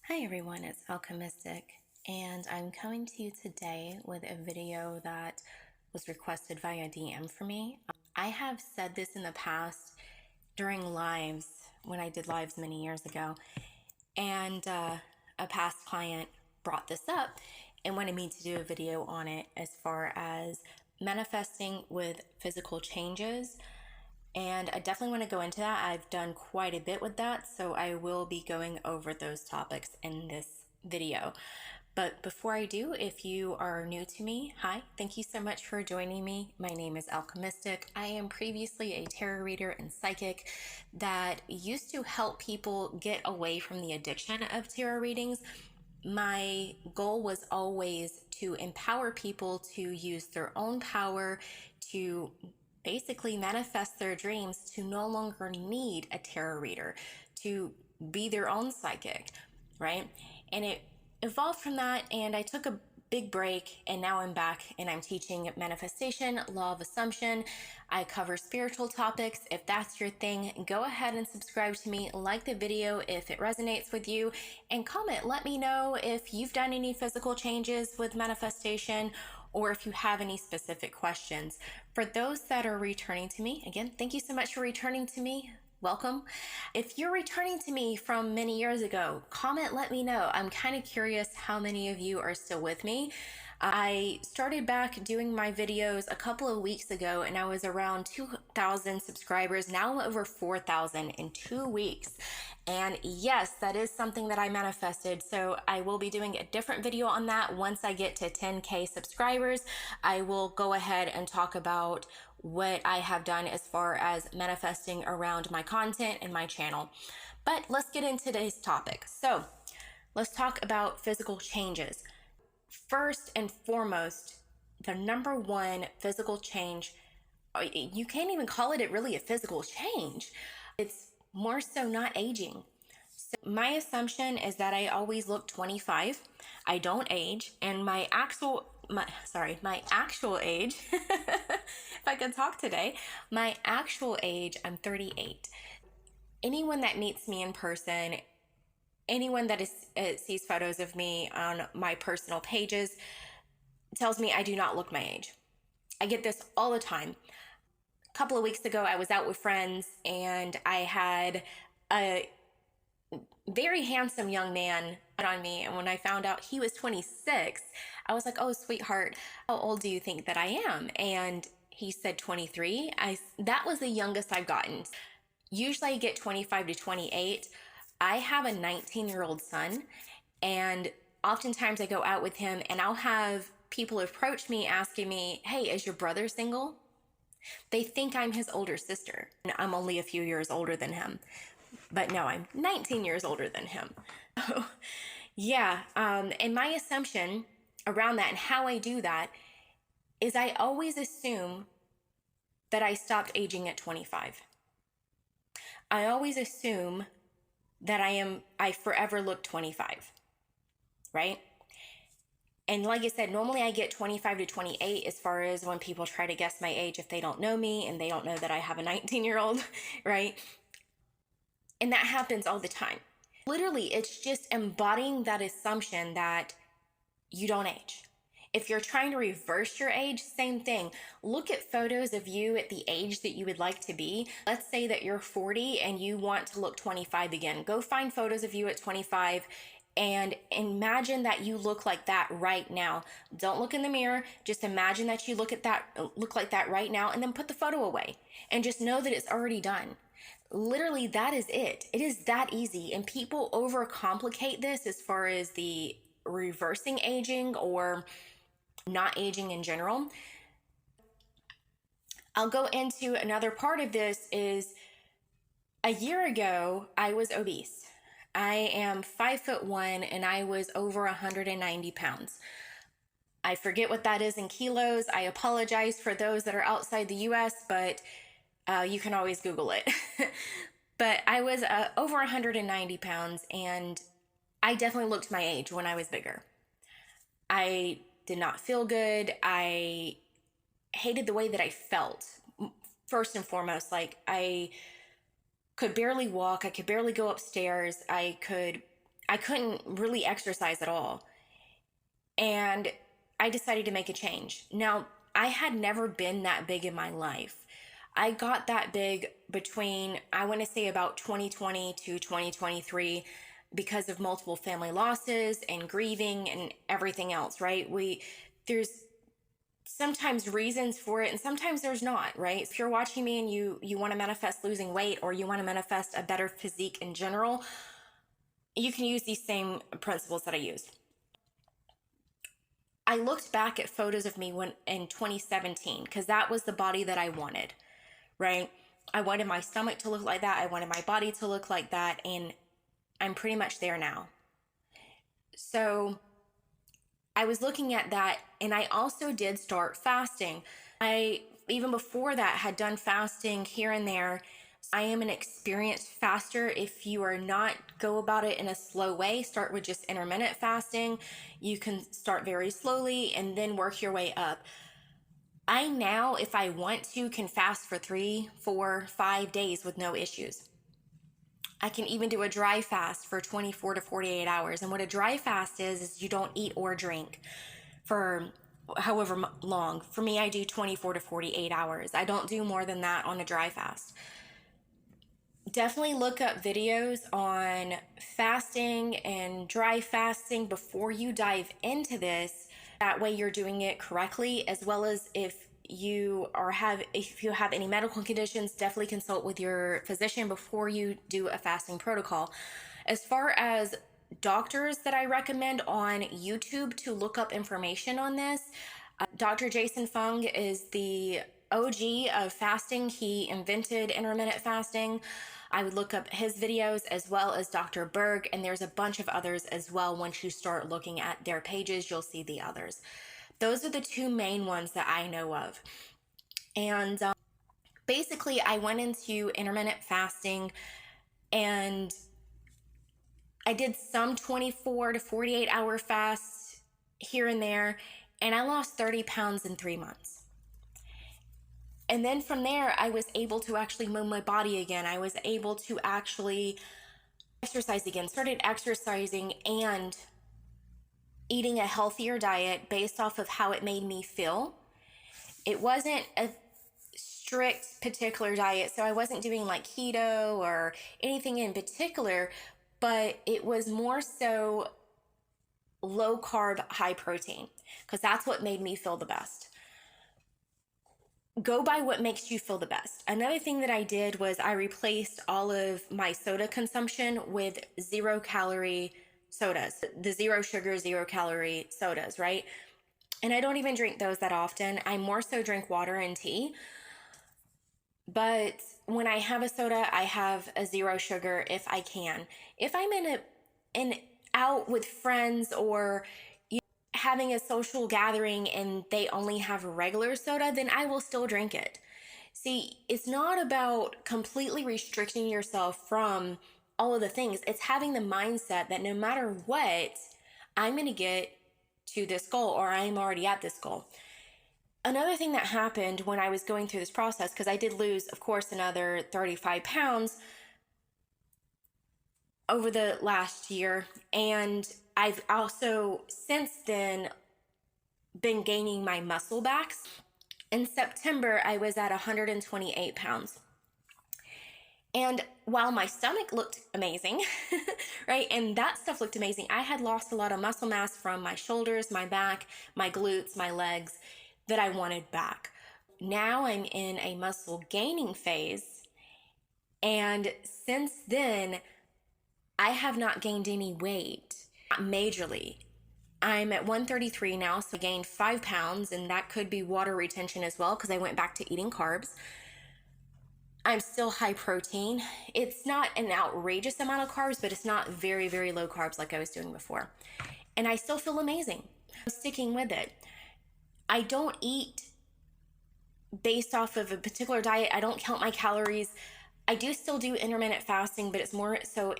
Hi everyone, it's Alchemistic, and I'm coming to you today with a video that was requested via DM for me. I have said this in the past during lives, when I did lives many years ago, and a past client brought this up and wanted me to do a video on it as far as manifesting with physical changes. And I definitely want to go into that. I've done quite a bit with that, so I will be going over those topics in this video. But before I do, if you are new to me, hi, thank you so much for joining me. My name is Alchemistic. I am previously a tarot reader and psychic that used to help people get away from the addiction of tarot readings. My goal was always to empower people to use their own power to basically manifest their dreams, to no longer need a tarot reader, to be their own psychic, right? And it evolved from that, and I took a big break, and now I'm back and I'm teaching manifestation, law of assumption. I cover spiritual topics. If that's your thing, go ahead and subscribe to me, like the video if it resonates with you, and comment. Let me know if you've done any physical changes with manifestation or if you have any specific questions. For those that are returning to me, again, thank you so much for returning to me. Welcome. If you're returning to me from many years ago, comment, let me know. I'm kind of curious how many of you are still with me. I started back doing my videos a couple of weeks ago, and I was around 2,000 subscribers. Now I'm over 4,000 in 2 weeks. And yes, that is something that I manifested. So I will be doing a different video on that. Once I get to 10K subscribers, I will go ahead and talk about what I have done as far as manifesting around my content and my channel. But let's get into today's topic. So let's talk about physical changes. First and foremost, the number one physical change, you can't even call it really a physical change. It's more so not aging. So my assumption is that I always look 25. I don't age, and my actual age, if I can talk today, my actual age, I'm 38. Anyone that meets me in person, anyone that sees photos of me on my personal pages tells me I do not look my age. I get this all the time. A couple of weeks ago, I was out with friends and I had a very handsome young man on me. And when I found out he was 26, I was like, oh, sweetheart, how old do you think that I am? And he said 23. That was the youngest I've gotten. Usually I get 25 to 28. I have a 19-year-old son, and oftentimes I go out with him and I'll have people approach me asking me, hey, is your brother single? They think I'm his older sister, and I'm only a few years older than him. But no, I'm 19 years older than him. Yeah, and my assumption around that and how I do that is I always assume that I stopped aging at 25. I always assume that I forever look 25, right? And like I said, normally I get 25 to 28 as far as when people try to guess my age if they don't know me and they don't know that I have a 19-year-old, right? And that happens all the time. Literally, it's just embodying that assumption that you don't age. If you're trying to reverse your age, same thing. Look at photos of you at the age that you would like to be. Let's say that you're 40 and you want to look 25 again. Go find photos of you at 25 and imagine that you look like that right now. Don't look in the mirror. Just imagine that you look like that right now, and then put the photo away and just know that it's already done. Literally, that is it. It is that easy. And people overcomplicate this as far as the reversing aging or not aging in general. I'll go into another part of this is a year ago, I was obese. I am 5'1" and I was over 190 pounds. I forget what that is in kilos. I apologize for those that are outside the US, but you can always Google it. But I was over 190 pounds, and I definitely looked my age when I was bigger. I did not feel good. I hated the way that I felt. First and foremost, like I could barely walk. I could barely go upstairs. I could I couldn't really exercise at all. And I decided to make a change. Now, I had never been that big in my life. I got that big between, I want to say, about 2020 to 2023 because of multiple family losses and grieving and everything else, right? There's sometimes reasons for it and sometimes there's not, right? If you're watching me and you want to manifest losing weight, or you want to manifest a better physique in general, you can use these same principles that I used. I looked back at photos of me in 2017, because that was the body that I wanted, right? I wanted my stomach to look like that. I wanted my body to look like that. And I'm pretty much there now. So I was looking at that, and I also did start fasting. I, even before that, had done fasting here and there. I am an experienced faster. If you are not, go about it in a slow way. Start with just intermittent fasting. You can start very slowly and then work your way up. I now, if I want to, can fast for 3, 4, 5 days with no issues. I can even do a dry fast for 24 to 48 hours. And what a dry fast is you don't eat or drink for however long. For me, I do 24 to 48 hours. I don't do more than that on a dry fast. Definitely look up videos on fasting and dry fasting before you dive into this. That way you're doing it correctly, as well as if you have any medical conditions, definitely consult with your physician before you do a fasting protocol. As far as doctors that I recommend on YouTube to look up information on this, Dr. Jason Fung is the OG of fasting. He invented intermittent fasting. I would look up his videos, as well as Dr. Berg, and there's a bunch of others as well. Once you start looking at their pages, you'll see the others. Those are the two main ones that I know of. And basically, I went into intermittent fasting, and I did some 24 to 48 hour fasts here and there, and I lost 30 pounds in 3 months. And then from there, I was able to actually move my body again. I was able to actually exercise again, started exercising and eating a healthier diet based off of how it made me feel. It wasn't a strict particular diet, so I wasn't doing like keto or anything in particular, but it was more so low carb, high protein, because that's what made me feel the best. Go by what makes you feel the best. Another thing that I did was I replaced all of my soda consumption with 0-calorie sodas, the 0 sugar, 0-calorie sodas, right? And I don't even drink those that often. I more so drink water and tea. But when I have a soda, I have a 0 sugar if I can. If I'm out with friends, or having a social gathering and they only have regular soda, then I will still drink it. See, it's not about completely restricting yourself from all of the things. It's having the mindset that no matter what, I'm going to get to this goal, or I'm already at this goal. Another thing that happened when I was going through this process, because I did lose, of course, another 35 pounds over the last year, and I've also since then been gaining my muscle back. In September, I was at 128 pounds. And while my stomach looked amazing, right, and that stuff looked amazing, I had lost a lot of muscle mass from my shoulders, my back, my glutes, my legs that I wanted back. Now I'm in a muscle gaining phase. And since then, I have not gained any weight, not majorly. I'm at 133 now, so I gained 5 pounds, and that could be water retention as well, because I went back to eating carbs. I'm still high protein. It's not an outrageous amount of carbs, but it's not very, very low carbs like I was doing before. And I still feel amazing. I'm sticking with it. I don't eat based off of a particular diet. I don't count my calories. I do still do intermittent fasting, but it's more so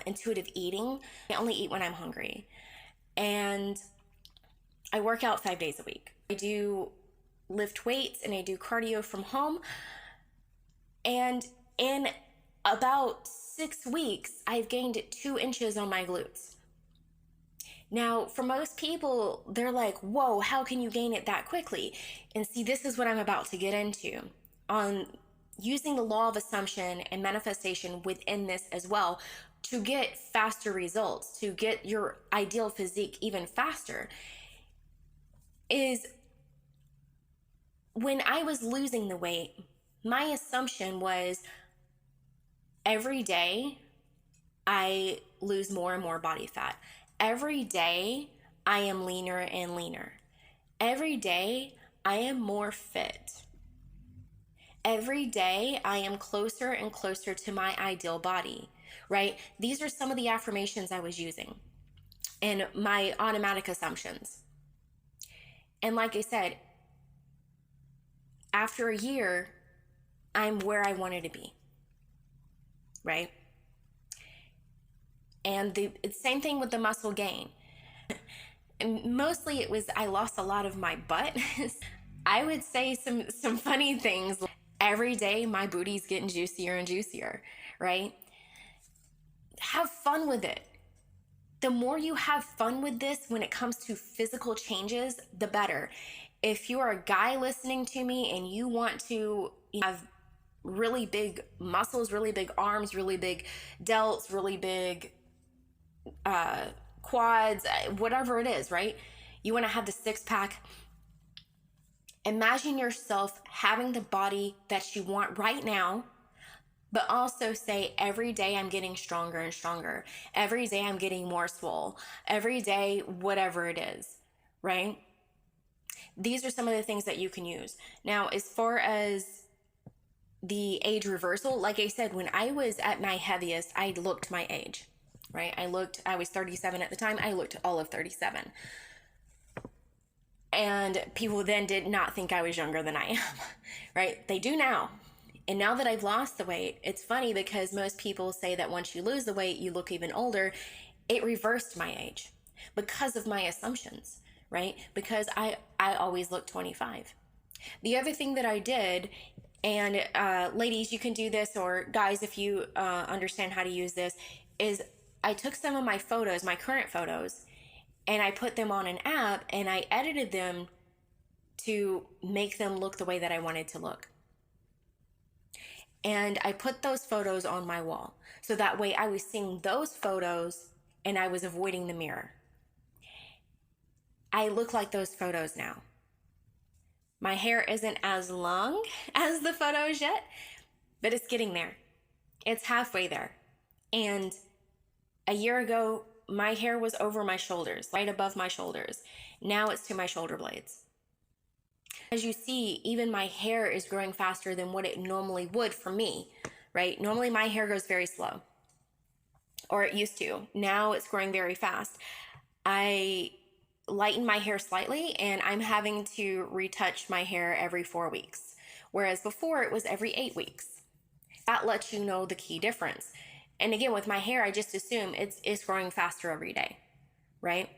intuitive eating. I only eat when I'm hungry. And I work out 5 days a week. I do lift weights and I do cardio from home. And in about 6 weeks, I've gained 2 inches on my glutes. Now, for most people, they're like, whoa, how can you gain it that quickly? And see, this is what I'm about to get into on using the law of assumption and manifestation within this as well to get faster results, to get your ideal physique even faster. Is when I was losing the weight, my assumption was every day I lose more and more body fat. Every day I am leaner and leaner. Every day I am more fit. Every day I am closer and closer to my ideal body, right? These are some of the affirmations I was using and my automatic assumptions. And like I said, after a year, I'm where I wanted to be, right? And the same thing with the muscle gain. And mostly it was I lost a lot of my butt. I would say some funny things. Every day my booty's getting juicier and juicier, right? Have fun with it. The more you have fun with this when it comes to physical changes, the better. If you're a guy listening to me and you want to have really big muscles, really big arms, really big delts, really big quads, whatever it is, right? You want to have the 6-pack. Imagine yourself having the body that you want right now, but also say every day I'm getting stronger and stronger. Every day I'm getting more swole. Every day, whatever it is, right? These are some of the things that you can use. Now, as far as the age reversal, like I said, when I was at my heaviest, I looked my age, right? I was 37 at the time. I looked all of 37. And people then did not think I was younger than I am, right? They do now. And now that I've lost the weight, it's funny because most people say that once you lose the weight, you look even older. It reversed my age because of my assumptions, right? Because I always look 25. The other thing that I did, and ladies, you can do this, or guys, if you understand how to use this, is I took some of my photos, my current photos, and I put them on an app and I edited them to make them look the way that I wanted to look. And I put those photos on my wall. So that way I was seeing those photos and I was avoiding the mirror. I look like those photos now. My hair isn't as long as the photos yet, but it's getting there. It's halfway there. And a year ago, my hair was over my shoulders, right above my shoulders. Now it's to my shoulder blades. As you see, even my hair is growing faster than what it normally would for me, right? Normally my hair goes very slow, or it used to. Now it's growing very fast. I lighten my hair slightly and I'm having to retouch my hair every 4 weeks, whereas before it was every 8 weeks. That lets you know the key difference. And again, with my hair, I just assume it's growing faster every day, right?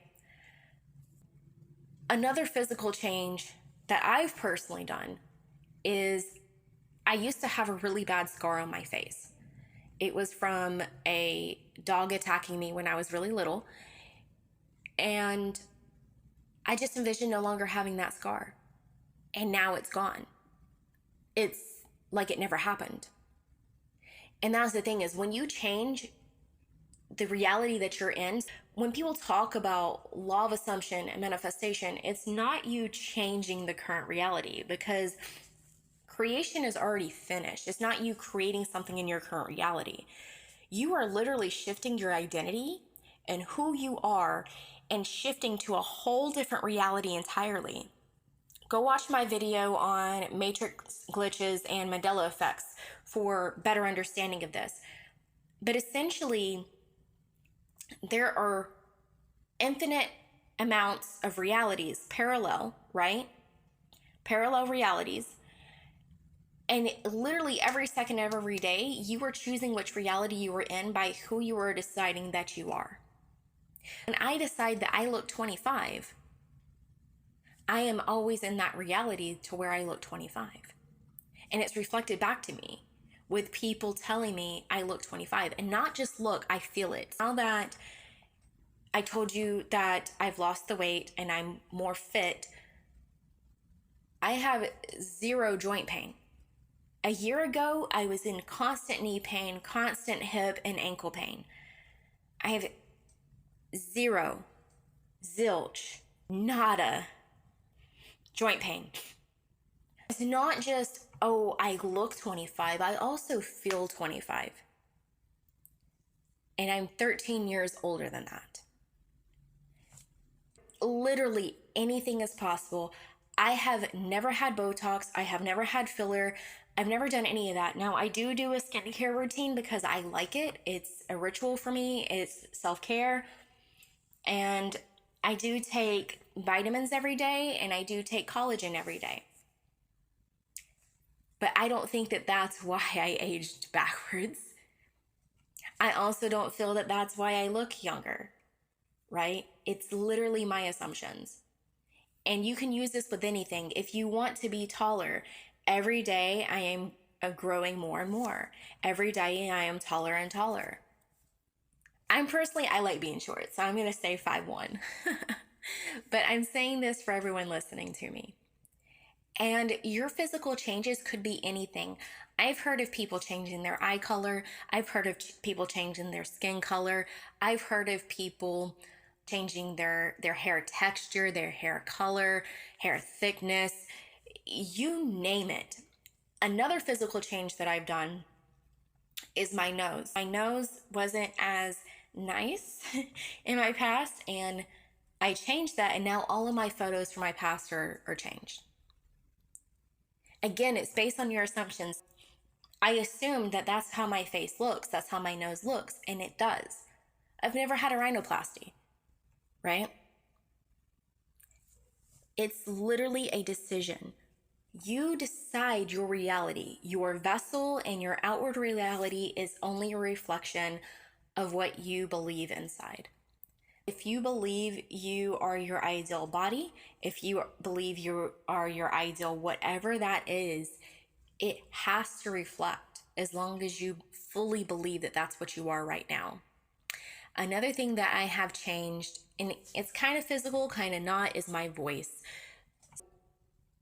Another physical change that I've personally done is I used to have a really bad scar on my face. It was from a dog attacking me when I was really little. And I just envisioned no longer having that scar. And now it's gone. It's like it never happened. And that's the thing, is when you change the reality that you're in, when people talk about law of assumption and manifestation, it's not you changing the current reality, because creation is already finished. It's not you creating something in your current reality. You are literally shifting your identity and who you are and shifting to a whole different reality entirely. Go watch my video on matrix glitches and Mandela effects for better understanding of this. But essentially, there are infinite amounts of realities, parallel, right? Parallel realities. And literally every second of every day, you are choosing which reality you are in by who you are deciding that you are. When I decide that I look 25, I am always in that reality to where I look 25. And it's reflected back to me. with people telling me I look 25. And not just look, I feel it. Now that I told you that I've lost the weight and I'm more fit, I have zero joint pain. A year ago, I was in constant knee pain, constant hip and ankle pain. I have zero, zilch, nada joint pain. It's not just, oh, I look 25. I also feel 25. And I'm 13 years older than that. Literally anything is possible. I have never had Botox. I have never had filler. I've never done any of that. Now, I do a skincare routine because I like it. It's a ritual for me. It's self-care. And I do take vitamins every day, and I do take collagen every day. But I don't think that that's why I aged backwards. I also don't feel that that's why I look younger, right? It's literally my assumptions. And you can use this with anything. If you want to be taller, every day I am growing more and more. Every day I am taller and taller. I like being short, so I'm going to say 5'1". But I'm saying this for everyone listening to me. And your physical changes could be anything. I've heard of people changing their eye color. I've heard of people changing their skin color. I've heard of people changing their hair texture, their hair color, hair thickness, you name it. Another physical change that I've done is my nose. My nose wasn't as nice in my past, and I changed that, and now all of my photos from my past are changed. Again, it's based on your assumptions. I assumed that that's how my face looks, that's how my nose looks, and it does. I've never had a rhinoplasty, right? It's literally a decision. You decide your reality. Your vessel and your outward reality is only a reflection of what you believe inside. If you believe you are your ideal body, if you believe you are your ideal whatever that is, it has to reflect as long as you fully believe that that's what you are right now. Another thing that I have changed, and it's kind of physical, kind of not, is my voice.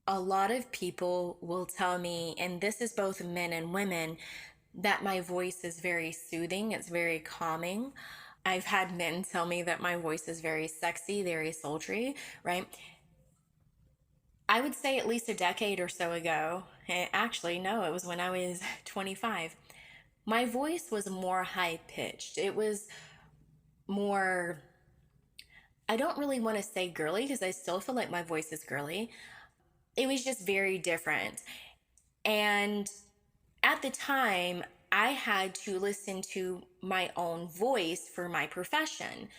A lot of people will tell me, and this is both men and women, that my voice is very soothing, it's very calming. I've had men tell me that my voice is very sexy, very sultry, right? I would say at least a decade or so ago, actually, no, it was when I was 25, my voice was more high-pitched. It was more, I don't really want to say girly because I still feel like my voice is girly. It was just very different. And at the time, I had to listen to my own voice for my profession,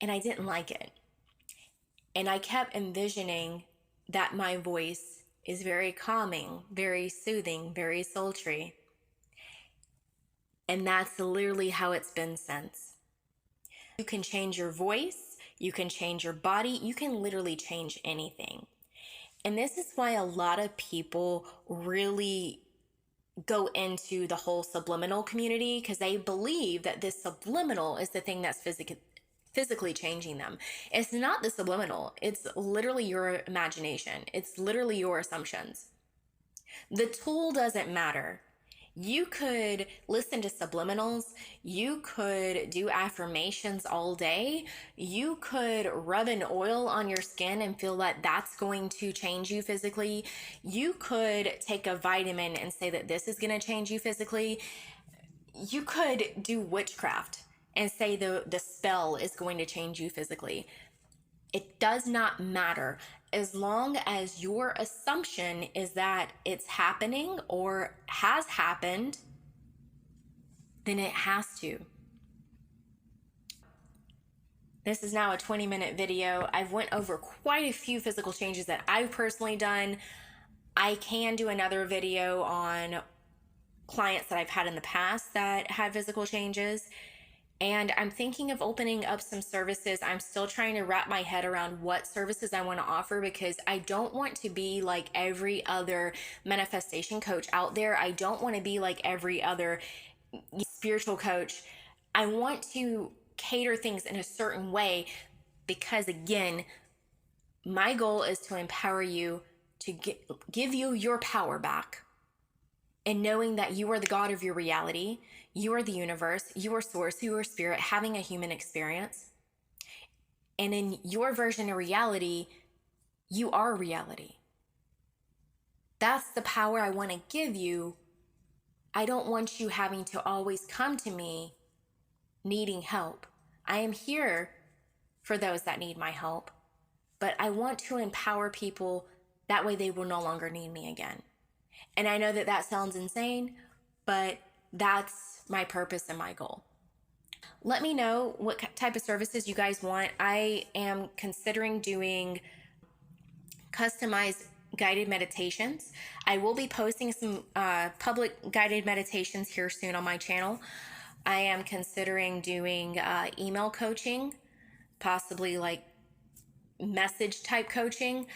and I didn't like it. And I kept envisioning that my voice is very calming, very soothing, very sultry. And that's literally how it's been since. You can change your voice, you can change your body, you can literally change anything. And this is why a lot of people really go into the whole subliminal community, because they believe that this subliminal is the thing that's physically changing them. It's not the subliminal. It's literally your imagination. It's literally your assumptions. The tool doesn't matter. You could listen to subliminals. You could do affirmations all day. You could rub an oil on your skin and feel that that's going to change you physically. You could take a vitamin and say that this is going to change you physically. You could do witchcraft and say the spell is going to change you physically. It does not matter. As long as your assumption is that it's happening or has happened, then it has to. This is now a 20-minute video. I've went over quite a few physical changes that I've personally done. I can do another video on clients that I've had in the past that had physical changes. And I'm thinking of opening up some services. I'm still trying to wrap my head around what services I want to offer, because I don't want to be like every other manifestation coach out there. I don't want to be like every other spiritual coach. I want to cater things in a certain way because, again, my goal is to empower you, to give you your power back, and knowing that you are the God of your reality, you are the universe, you are source, you are spirit, having a human experience. And in your version of reality, you are reality. That's the power I want to give you. I don't want you having to always come to me needing help. I am here for those that need my help, but I want to empower people. That way they will no longer need me again. And I know that that sounds insane, but that's my purpose and my goal. Let me know what type of services you guys want. I am considering doing customized guided meditations. I will be posting some public guided meditations here soon on my channel. I am considering doing email coaching, possibly like message type coaching.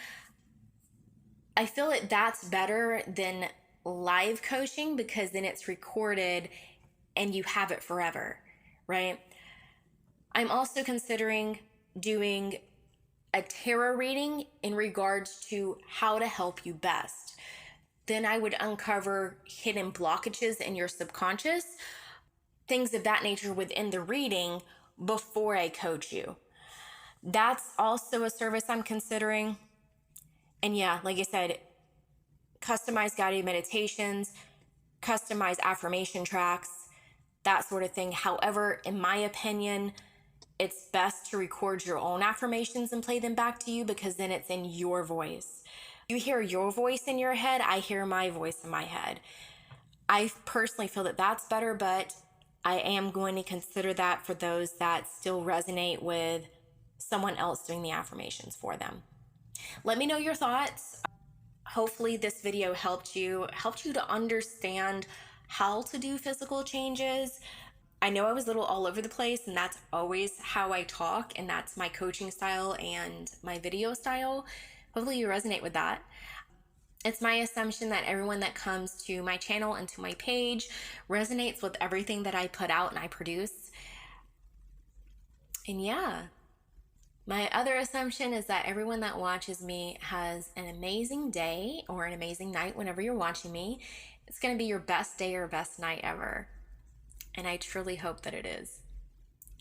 I feel that that's better than live coaching because then it's recorded and you have it forever, right? I'm also considering doing a tarot reading in regards to how to help you best. Then I would uncover hidden blockages in your subconscious, things of that nature within the reading before I coach you. That's also a service I'm considering. And yeah, like I said, customized guided meditations, customized affirmation tracks, that sort of thing. However, in my opinion, it's best to record your own affirmations and play them back to you, because then it's in your voice. You hear your voice in your head, I hear my voice in my head. I personally feel that that's better, but I am going to consider that for those that still resonate with someone else doing the affirmations for them. Let me know your thoughts. Hopefully this video helped you to understand how to do physical changes. I know I was a little all over the place, and that's always how I talk, and that's my coaching style and my video style. Hopefully you resonate with that. It's my assumption that everyone that comes to my channel and to my page resonates with everything that I put out and I produce. And yeah, my other assumption is that everyone that watches me has an amazing day or an amazing night whenever you're watching me. It's going to be your best day or best night ever. And I truly hope that it is.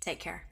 Take care.